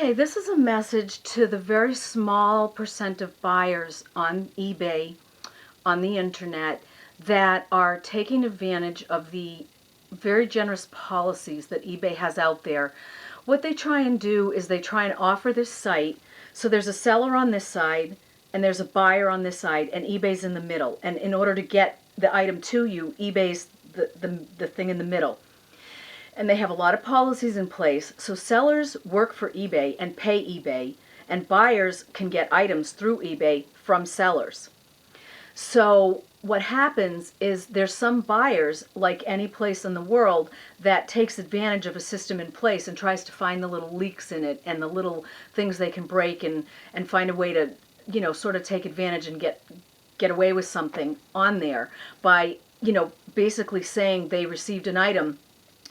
Okay, this is a message to the very small percent of buyers on eBay, on the internet, that are taking advantage of the very generous policies that eBay has out there. What they try and do is they try and offer this site, so there's a seller on this side and there's a buyer on this side, and eBay's in the middle. And in order to get the item to you, eBay's the thing in the middle. And they have a lot of policies in place. So sellers work for eBay and pay eBay, and buyers can get items through eBay from sellers. So what happens is there's some buyers, like any place in the world, that takes advantage of a system in place and tries to find the little leaks in it and the little things they can break, and find a way to, sort of take advantage and get away with something on there by, basically saying they received an item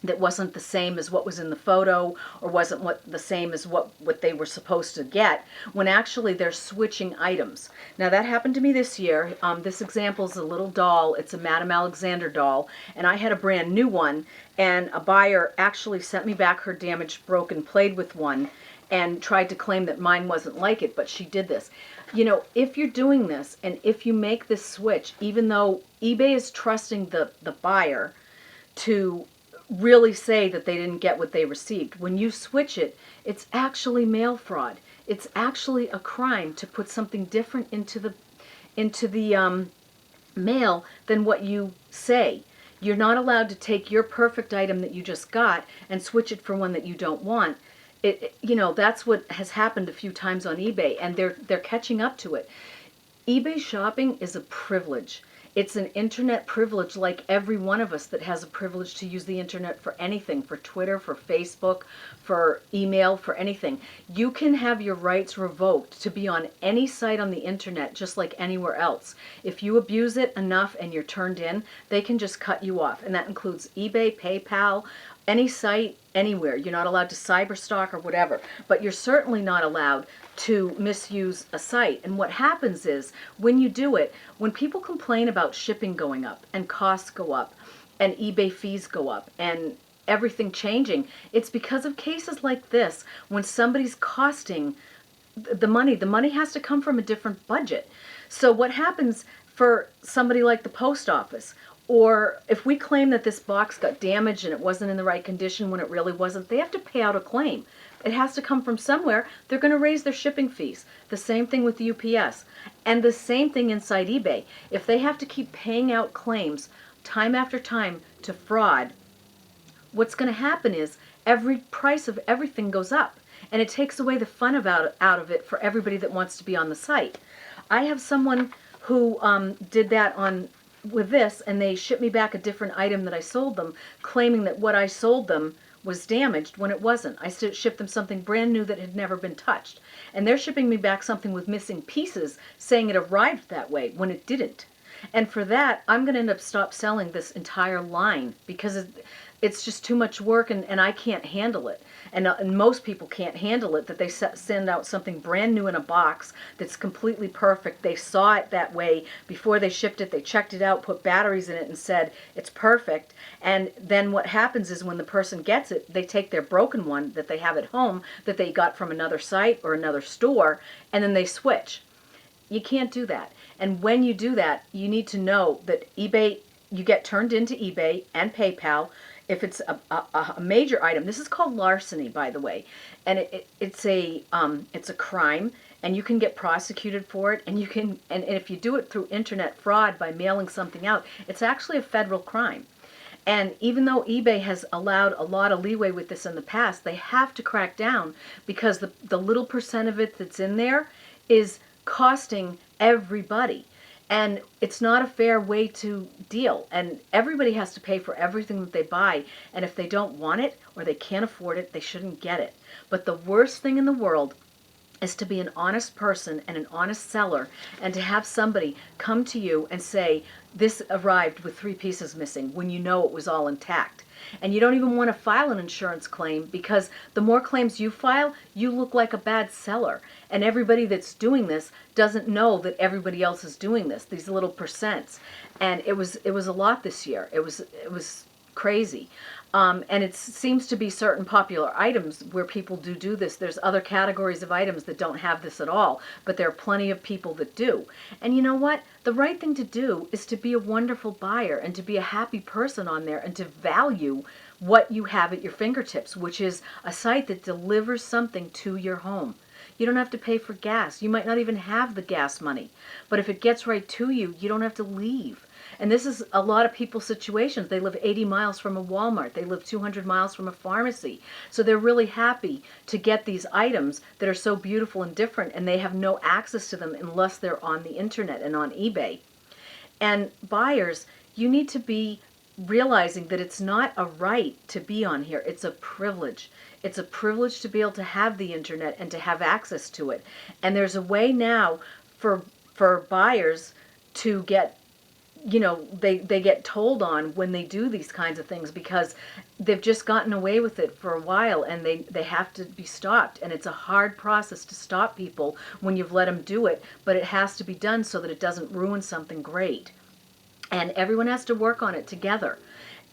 that wasn't the same as what was in the photo, or wasn't the same as what they were supposed to get, when actually they're switching items. Now that happened to me this year. This example is a little doll. It's a Madame Alexander doll, and I had a brand new one, and a buyer actually sent me back her damaged, broken, played with one, and tried to claim that mine wasn't like it, but she did this. If you're doing this, and if you make this switch, even though eBay is trusting the buyer to really say that they didn't get what they received, when you switch it, it's actually mail fraud. It's actually a crime to put something different into the mail than what you say. You're not allowed to take your perfect item that you just got and switch it for one that you don't want. That's what has happened a few times on eBay, and they're catching up to it. eBay shopping is a privilege. It's an internet privilege, like every one of us that has a privilege to use the internet for anything, for Twitter, for Facebook, for email, for anything. You can have your rights revoked to be on any site on the internet, just like anywhere else. If you abuse it enough and you're turned in, they can just cut you off. And that includes eBay, PayPal, any site, anywhere. You're not allowed to cyberstalk or whatever, but you're certainly not allowed to misuse a site. And what happens is, when you do it, when people complain about shipping going up and costs go up and eBay fees go up and everything changing, it's because of cases like this. When somebody's costing the money has to come from a different budget. So what happens for somebody like the post office, or if we claim that this box got damaged and it wasn't in the right condition when it really wasn't, they have to pay out a claim. It has to come from somewhere. They're going to raise their shipping fees. The same thing with UPS. And the same thing inside eBay. If they have to keep paying out claims time after time to fraud, what's going to happen is every price of everything goes up. And it takes away the fun out of it for everybody that wants to be on the site. I have someone who did that with this, and they shipped me back a different item that I sold them, claiming that what I sold them was damaged when it wasn't. I shipped them something brand new that had never been touched. And they're shipping me back something with missing pieces, saying it arrived that way when it didn't. And for that, I'm going to end up stop selling this entire line, because it's just too much work, and I can't handle it. And most people can't handle it, that they send out something brand new in a box that's completely perfect. They saw it that way before they shipped it. They checked it out, put batteries in it, and said it's perfect. And then what happens is, when the person gets it, they take their broken one that they have at home that they got from another site or another store, and then they switch. You can't do that. And when you do that, you need to know that eBay, you get turned into eBay and PayPal. If it's a major item, this is called larceny, by the way, and it's a crime, and you can get prosecuted for it, and if you do it through internet fraud by mailing something out, it's actually a federal crime. And even though eBay has allowed a lot of leeway with this in the past, they have to crack down, because the little percent of it that's in there is costing everybody. And it's not a fair way to deal. And everybody has to pay for everything that they buy. And if they don't want it or they can't afford it, they shouldn't get it. But the worst thing in the world is to be an honest person and an honest seller, and to have somebody come to you and say, this arrived with 3 pieces missing, when you know it was all intact. And you don't even want to file an insurance claim, because the more claims you file, you look like a bad seller. And everybody that's doing this doesn't know that everybody else is doing this, these little percents. And it was a lot this year. It was crazy. And it seems to be certain popular items where people do this. There's other categories of items that don't have this at all, but there are plenty of people that do. And you know what? The right thing to do is to be a wonderful buyer and to be a happy person on there and to value what you have at your fingertips, which is a site that delivers something to your home. You don't have to pay for gas. You might not even have the gas money. But if it gets right to you, you don't have to leave. And this is a lot of people's situations. They live 80 miles from a Walmart. They live 200 miles from a pharmacy. So they're really happy to get these items that are so beautiful and different, and they have no access to them unless they're on the internet and on eBay. And buyers, you need to be realizing that it's not a right to be on here. It's a privilege. It's a privilege to be able to have the internet and to have access to it. And there's a way now for buyers to get, they get told on when they do these kinds of things, because they've just gotten away with it for a while, and they have to be stopped. And it's a hard process to stop people when you've let them do it, but it has to be done so that it doesn't ruin something great. And everyone has to work on it together.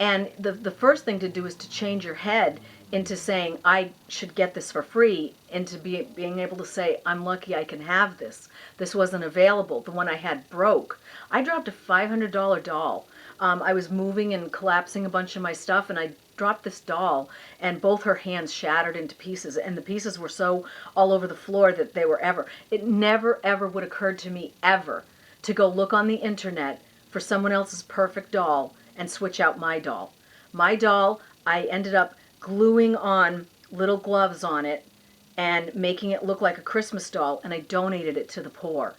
And the first thing to do is to change your head into saying, I should get this for free, into being able to say, I'm lucky I can have this. This wasn't available. The one I had broke. I dropped a $500 doll. I was moving and collapsing a bunch of my stuff, and I dropped this doll, and both her hands shattered into pieces, and the pieces were so all over the floor that they were it never ever would occur to me ever to go look on the internet for someone else's perfect doll and switch out my doll. My doll, I ended up gluing on little gloves on it and making it look like a Christmas doll, and I donated it to the poor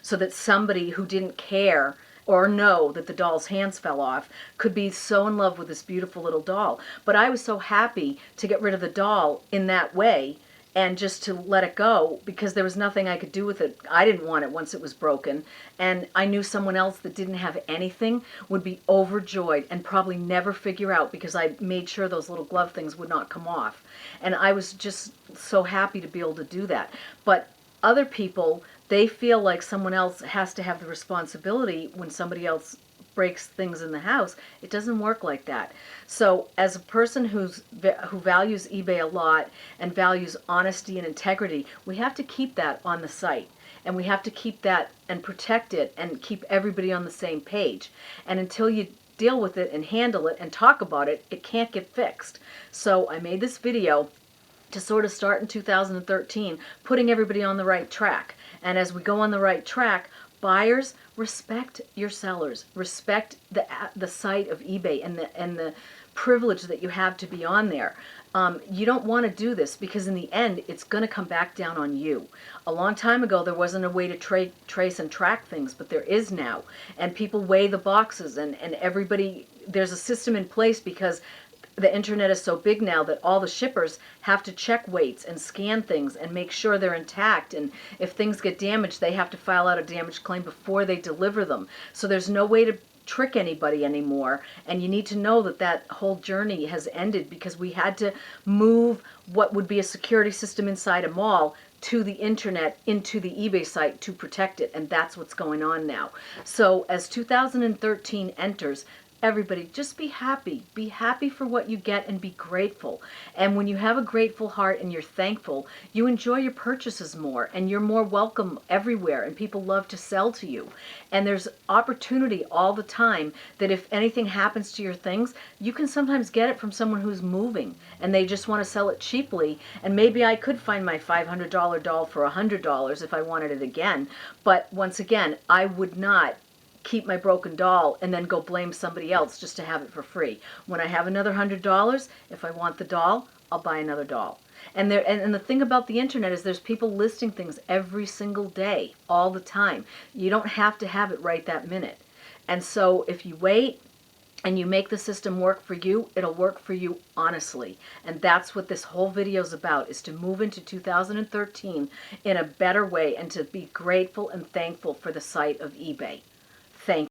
so that somebody who didn't care or know that the doll's hands fell off could be so in love with this beautiful little doll. But I was so happy to get rid of the doll in that way and just to let it go, because there was nothing I could do with it. I didn't want it once it was broken, and I knew someone else that didn't have anything would be overjoyed and probably never figure out, because I made sure those little glove things would not come off. And I was just so happy to be able to do that. But other people, they feel like someone else has to have the responsibility when somebody else breaks things in the house. It doesn't work like that. So as a person who values eBay a lot and values honesty and integrity, we have to keep that on the site. And we have to keep that and protect it and keep everybody on the same page. And until you deal with it and handle it and talk about it, it can't get fixed. So I made this video to sort of start in 2013, putting everybody on the right track. And as we go on the right track, buyers, respect your sellers, respect the site of eBay and the privilege that you have to be on there. You don't want to do this, because in the end, it's going to come back down on you. A long time ago, there wasn't a way to trace and track things, but there is now. And people weigh the boxes, and everybody, there's a system in place, because the internet is so big now that all the shippers have to check weights and scan things and make sure they're intact. And if things get damaged, they have to file out a damage claim before they deliver them. So there's no way to trick anybody anymore. And you need to know that that whole journey has ended, because we had to move what would be a security system inside a mall to the internet, into the eBay site to protect it. And that's what's going on now. So as 2013 enters, everybody, just be happy. Be happy for what you get and be grateful. And when you have a grateful heart and you're thankful, you enjoy your purchases more, and you're more welcome everywhere, and people love to sell to you. And there's opportunity all the time that if anything happens to your things, you can sometimes get it from someone who's moving and they just want to sell it cheaply. And maybe I could find my $500 doll for $100 if I wanted it again. But once again, I would not keep my broken doll and then go blame somebody else just to have it for free. When I have another $100, if I want the doll, I'll buy another doll. And the thing about the internet is there's people listing things every single day, all the time. You don't have to have it right that minute. And so if you wait and you make the system work for you, it'll work for you honestly. And that's what this whole video is about, is to move into 2013 in a better way and to be grateful and thankful for the site of eBay.